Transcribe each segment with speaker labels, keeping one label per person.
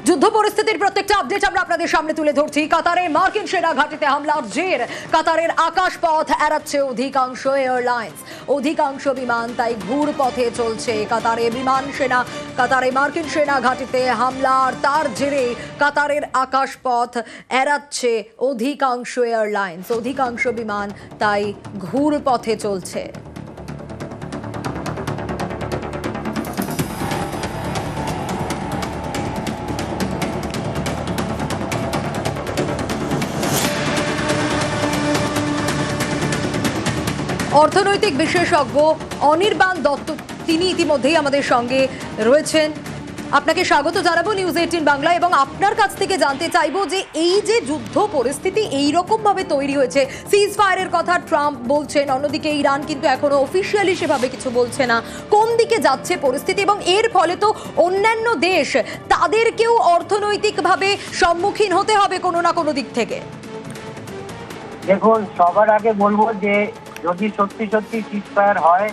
Speaker 1: যুদ্ধ পরিস্থিতির প্রত্যেকটা আপডেট আমরা আপনাদের সামনে তুলে ধরছি। কাতারে মার্কিন সেনা ঘাঁটিতে হামলার জের কাতারের আকাশপথ এড়াচ্ছে অধিকাংশ এয়ারলাইন্স। অধিকাংশ বিমান তাই ঘুর পথে চলছে। কাতারে মার্কিন সেনা ঘাঁটিতে হামলার তার জেরে কাতারের আকাশপথ এড়াচ্ছে অধিকাংশ এয়ারলাইন্স। অধিকাংশ বিমান তাই ঘুর পথে চলছে। অর্থনৈতিক বিশেষজ্ঞ অনির্বাণ দত্ত তিনি ইতিমধ্যেই আমাদের সঙ্গে রয়েছেন। আপনাকে স্বাগত জানাবো নিউজ 18 বাংলা এবং আপনার কাছ থেকে জানতে চাইবো যে এই যে যুদ্ধ পরিস্থিতি এইরকম ভাবে তৈরি হয়েছে, সিজ ফায়ারের কথা ট্রাম্প বলছেন, অন্যদিকে ইরান কিন্তু এখনো অফিসিয়ালি সেভাবে কিছু বলছে না। কোন দিকে যাচ্ছে পরিস্থিতি এবং এর ফলে তো অন্যান্য দেশ তাদেরকেও অর্থনৈতিকভাবে সম্মুখীন হতে হবে কোনো না কোনো দিক থেকে।
Speaker 2: দেখুন, সবার আগে বলবো যে যদি সত্যি সত্যি সিজফায়ার হয়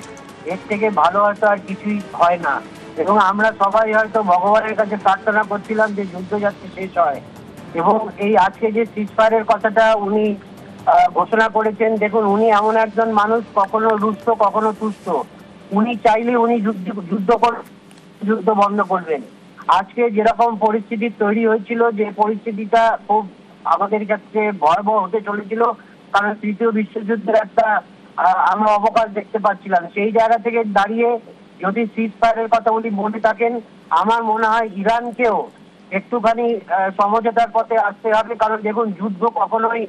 Speaker 2: এর থেকে ভালো হয়তো আর কিছুই হয় না, এবং আমরা সবাই হয়তো ভগবানের কাছে প্রার্থনা করছিলাম যে যুদ্ধ যাতে শেষ হয়। এবং এই আজকে যে সিজফায়ারের কথাটা উনি ঘোষণা করেছেন, দেখুন উনি এমন একজন মানুষ, কখনো রুষ্ট কখনো তুষ্ট। উনি চাইলে উনি যুদ্ধ বন্ধ করবেন। আজকে যেরকম পরিস্থিতি তৈরি হয়েছিল, যে পরিস্থিতিটা খুব আমাদের কাছে ভয়াবহ হতে চলেছিল, কারণ তৃতীয় বিশ্বযুদ্ধের একটা আমরা অবকাশ দেখতে পাচ্ছিলাম। সেই জায়গা থেকে দাঁড়িয়ে যদি সিজফায়ারের কথা উনি বলে থাকেন, আমার মনে হয় ইরানকেও একটুখানি সমঝোতার পথে আসতে হবে। কারণ দেখুন, যুদ্ধ কখনোই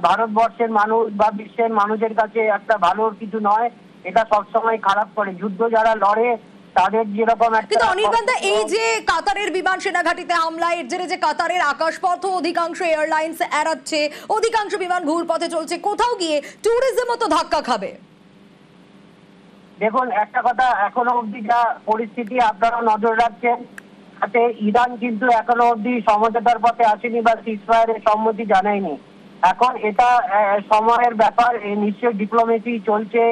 Speaker 2: ভারতবর্ষের মানুষ বা বিশ্বের মানুষের কাছে একটা ভালো কিছু নয়, এটা সবসময় খারাপ করে। যুদ্ধ যারা লড়ে তাদের যেরকম
Speaker 1: কিন্তু অনির্বাণদা, এই যে কাতারের বিমান সেনা ঘাঁটিতে হামলা, এর জেরে যে কাতারের আকাশপথ অধিকাংশ এয়ারলাইন্স এড়াচ্ছে, অধিকাংশ বিমান ঘুর পথে চলছে, কোথাও গিয়ে ট্যুরিজমও তো ধাক্কা খাবে।
Speaker 2: দেখুন, একটা কথা, এখনো অব্দি যা পরিস্থিতি আপনারা নজর রাখছেন, তাতে ইরান কিন্তু এখনো অব্দি সমঝোতার পথে আসেনি বা সিজফায়ারের সম্মতি জানায়নি। এখন এটা সময়ের ব্যাপার। নিশ্চয়ই ডিপ্লোমেসি চলছে,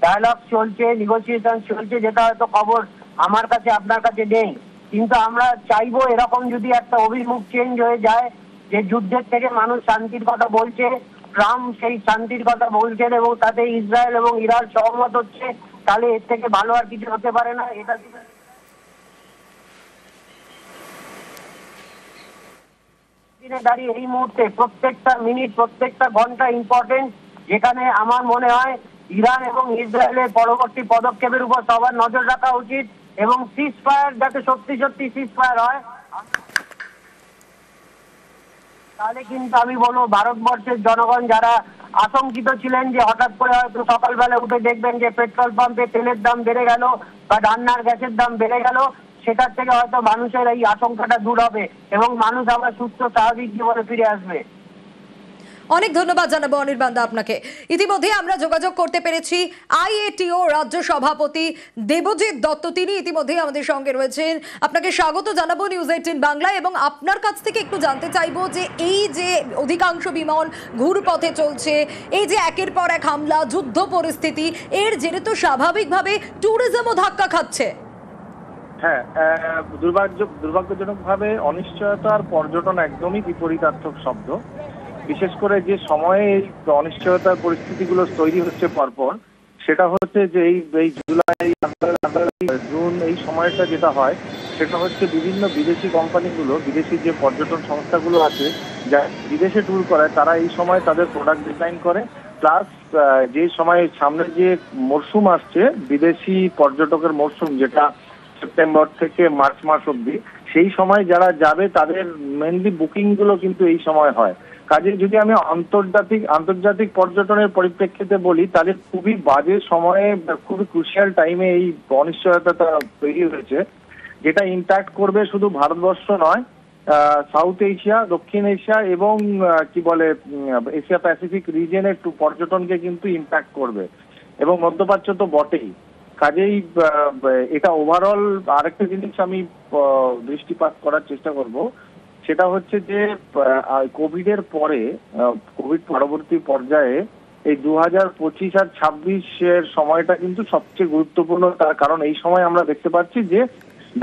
Speaker 2: ডায়ালগ চলছে, নেগোসিয়েশন চলছে, যেটা হয়তো খবর আমার কাছে আপনার কাছে নেই। কিন্তু আমরা চাইবো এরকম যদি একটা অভিমুখ চেঞ্জ হয়ে যায়, যে যুদ্ধের থেকে মানুষ শান্তির কথা বলছে, ট্রাম্প সেই শান্তির কথা বলছেন এবং তাতে ইসরায়েল এবং ইরান সহমত হচ্ছে, তাহলে এর থেকে ভালো আর কিছু হতে পারে না। এটা দিনে দাঁড়িয়ে এই মুহূর্তে প্রত্যেকটা মিনিট, প্রত্যেকটা ঘন্টা ইম্পর্টেন্ট, যেখানে আমার মনে হয় ইরান এবং ইসরায়েলের পরবর্তী পদক্ষেপের উপর সবার নজর রাখা উচিত এবং সিজফায়ার যাতে সত্যি সত্যি সিজফায়ার হয়। তাহলে কিন্তু আমি বলবো ভারতবর্ষের জনগণ যারা আশঙ্কিত ছিলেন যে হঠাৎ করে হয়তো সকালবেলা উঠে দেখবেন যে পেট্রোল পাম্পে তেলের দাম বেড়ে গেল বা রান্নার গ্যাসের দাম বেড়ে গেল, সেটার থেকে হয়তো মানুষের এই আশঙ্কাটা দূর হবে এবং মানুষ আবার সুস্থ স্বাভাবিক জীবনে ফিরে আসবে।
Speaker 1: অনেক ধন্যবাদ জানাবো অনির্বাণদা আপনাকে। ইতিমধ্যে আমরা যোগাযোগ করতে পেরেছি আইএটিও রাজ্য সভাপতি দেবজিৎ দত্ত, তিনি ইতিমধ্যে আমাদের সঙ্গে রয়েছেন। আপনাকে স্বাগত জানাবো নিউজ 18 বাংলা এবং আপনার কাছ থেকে একটু জানতে চাইবো যে এই যে অধিকাংশ বিমান ঘুর পথে চলছে, এই যে একের পর এক হামলা, যুদ্ধ পরিস্থিতি, এর জেরে তো স্বাভাবিকভাবে ট্যুরিজমও ধাক্কা খাচ্ছে।
Speaker 3: হ্যাঁ, দুর্ভাগ্যজনকভাবে অনিশ্চয়তা আর পর্যটন একদমই বিপরীতার্থক শব্দ। বিশেষ করে যে সময়ে এই অনিশ্চয়তার পরিস্থিতিগুলো তৈরি হচ্ছে পরপর, সেটা হচ্ছে যে এই জুলাই, জুন, এই সময়টা যেটা হয় সেটা হচ্ছে বিভিন্ন বিদেশি কোম্পানিগুলো, বিদেশি যে পর্যটন সংস্থাগুলো আছে যা বিদেশে ট্যুর করায়, তারা এই সময় তাদের প্রোডাক্ট ডিজাইন করে। প্লাস যে সময় সামনে যে মরশুম আসছে, বিদেশি পর্যটকের মরশুম, যেটা সেপ্টেম্বর থেকে মার্চ মাস অব্দি, সেই সময় যারা যাবে তাদের মেনলি বুকিং গুলো কিন্তু এই সময় হয়। কাজে যদি আমি আন্তর্জাতিক পর্যটনের পরিপ্রেক্ষিতে বলি, তাহলে খুবই বাজে সময়ে, খুবই ক্রুশিয়াল টাইমে এই অনিশ্চয়তাটা তৈরি হয়েছে, যেটা ইম্প্যাক্ট করবে শুধু ভারতবর্ষ নয়, সাউথ এশিয়া, দক্ষিণ এশিয়া এবং এশিয়া প্যাসিফিক রিজিয়নের পর্যটনকে কিন্তু ইম্প্যাক্ট করবে এবং মধ্যপ্রাচ্য তো বটেই। কাজেই এটা ওভারঅল আরেকটা জিনিস আমি দৃষ্টিপাত করার চেষ্টা করব, সেটা হচ্ছে যে কোভিডের পরে, কোভিড পরবর্তী পর্যায়ে এই 2025 আর 26-এর সময়টা কিন্তু সবচেয়ে গুরুত্বপূর্ণ। তার কারণ এই সময় আমরা দেখতে পাচ্ছি যে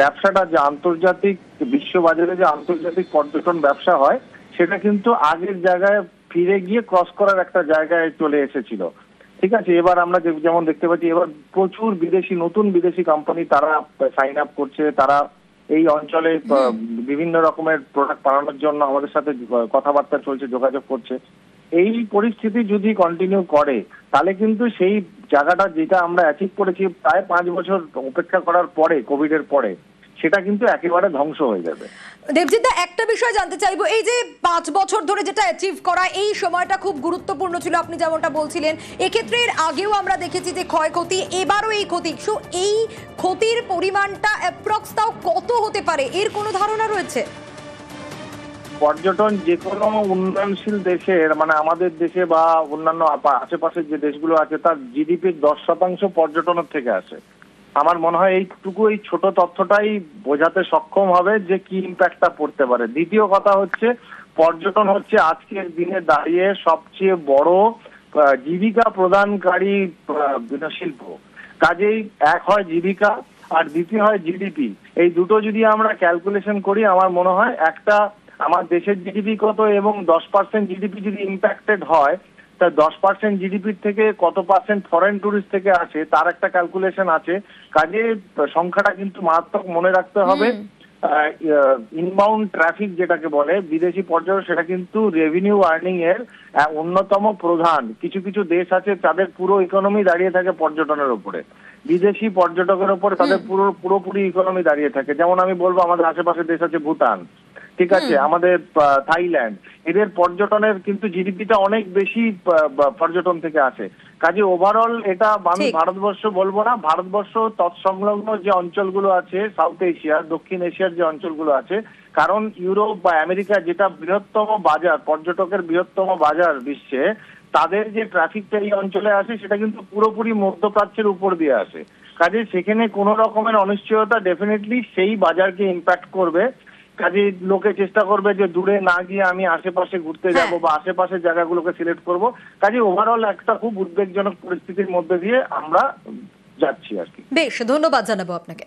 Speaker 3: ব্যবসাটা যে আন্তর্জাতিক বিশ্ববাজারে যে আন্তর্জাতিক পর্যটন ব্যবসা হয় সেটা কিন্তু আগের জায়গায় ফিরে গিয়ে ক্রস করার একটা জায়গায় চলে এসেছিল। ঠিক আছে, এবার আমরা যেমন দেখতে পাচ্ছি এবার প্রচুর নতুন বিদেশি কোম্পানি তারা সাইন আপ করছে, তারা এই অঞ্চলে বিভিন্ন রকমের প্রোডাক্ট বানানোর জন্য আমাদের সাথে কথাবার্তা চলছে, যোগাযোগ করছে। এই পরিস্থিতি যদি কন্টিনিউ করে তাহলে কিন্তু সেই জায়গাটা যেটা আমরা অ্যাচিভ করেছি প্রায় 5 বছর অপেক্ষা করার পরে, কোভিড এর পরে, সেটা কিন্তু একেবারে ধ্বংস হয়ে যাবে।
Speaker 1: দেবজিৎ দা, একটা বিষয় জানতে চাইবো, এই যে 5 বছর ধরে যেটা অ্যাচিভ করা, এই সময়টা খুব গুরুত্বপূর্ণ ছিল আপনি যেমনটা বলছিলেন। এক্ষেত্রে এর আগেও আমরা দেখেছি যে ক্ষয়ক্ষতি, এবারও এই ক্ষতি, এই ক্ষতির পরিমাণটা অ্যাপ্রক্স তাও কত হতে পারে, এর কোনো ধারণা রয়েছে?
Speaker 3: পর্যটন যে কোনো উন্নয়নশীল দেশের, মানে আমাদের দেশে বা অন্যান্য আশেপাশের যে দেশগুলো আছে, তার জিডিপির 10% পর্যটনের থেকে আসে। আমার মনে হয় এই ছোট তথ্যটাই বোঝাতে সক্ষম হবে যে কি ইম্প্যাক্টটা পড়তে পারে। দ্বিতীয় কথা হচ্ছে, পর্যটন হচ্ছে আজকের দিনে দাঁড়িয়ে সবচেয়ে বড় জীবিকা প্রদানকারী শিল্প। কাজেই এক হয় জীবিকা আর দ্বিতীয় হয় জিডিপি। এই দুটো যদি আমরা ক্যালকুলেশন করি, আমার মনে হয় একটা আমার দেশের জিডিপি কত এবং 10% জিডিপি যদি ইম্প্যাক্টেড হয়, তা 10% জিডিপির থেকে কত পার্সেন্ট ফরেন ট্যুরিস্ট থেকে আসে তার একটা ক্যালকুলেশন আছে। কাজে সংখ্যাটা কিন্তু মারাত্মক মনে রাখতে হবে। ইনবাউন্ড ট্রাফিক যেটাকে বলে, বিদেশি পর্যটন, সেটা কিন্তু রেভিনিউ আর্নিং এর অন্যতম প্রধান। কিছু কিছু দেশ আছে তাদের পুরো ইকোনমি দাঁড়িয়ে থাকে পর্যটনের উপরে, বিদেশি পর্যটকের উপরে তাদের পুরোপুরি ইকোনমি দাঁড়িয়ে থাকে। যেমন আমি বলবো আমাদের আশেপাশে দেশ আছে ভুটান, ঠিক আছে, আমাদের থাইল্যান্ড, এদের পর্যটনের কিন্তু জিডিপিটা অনেক বেশি পর্যটন থেকে আসে। কাজে ওভারঅল এটা আমি ভারতবর্ষ বলবো না, ভারতবর্ষ তৎসংলগ্ন যে অঞ্চলগুলো আছে, সাউথ এশিয়া, দক্ষিণ এশিয়ার যে অঞ্চলগুলো আছে, কারণ ইউরোপ বা আমেরিকা যেটা বৃহত্তম বাজার, পর্যটকের বৃহত্তম বাজার বিশ্বে, তাদের যে ট্রাফিকটা এই অঞ্চলে আসে সেটা কিন্তু পুরোপুরি মধ্যপ্রাচ্যের উপর দিয়ে আসে। কাজে সেখানে কোনো রকমের অনিশ্চয়তা ডেফিনেটলি সেই বাজারকে ইম্প্যাক্ট করবে। কাজে লোকে চেষ্টা করবে যে দূরে না গিয়ে আমি আশেপাশে ঘুরতে যাব বা আশেপাশের জায়গাগুলোকে সিলেক্ট করব। কাজে ওভারঅল একটা খুব উদ্বেগজনক পরিস্থিতির মধ্যে দিয়ে আমরা যাচ্ছি আর কি।
Speaker 1: বেশ, ধন্যবাদ জানাবো আপনাকে।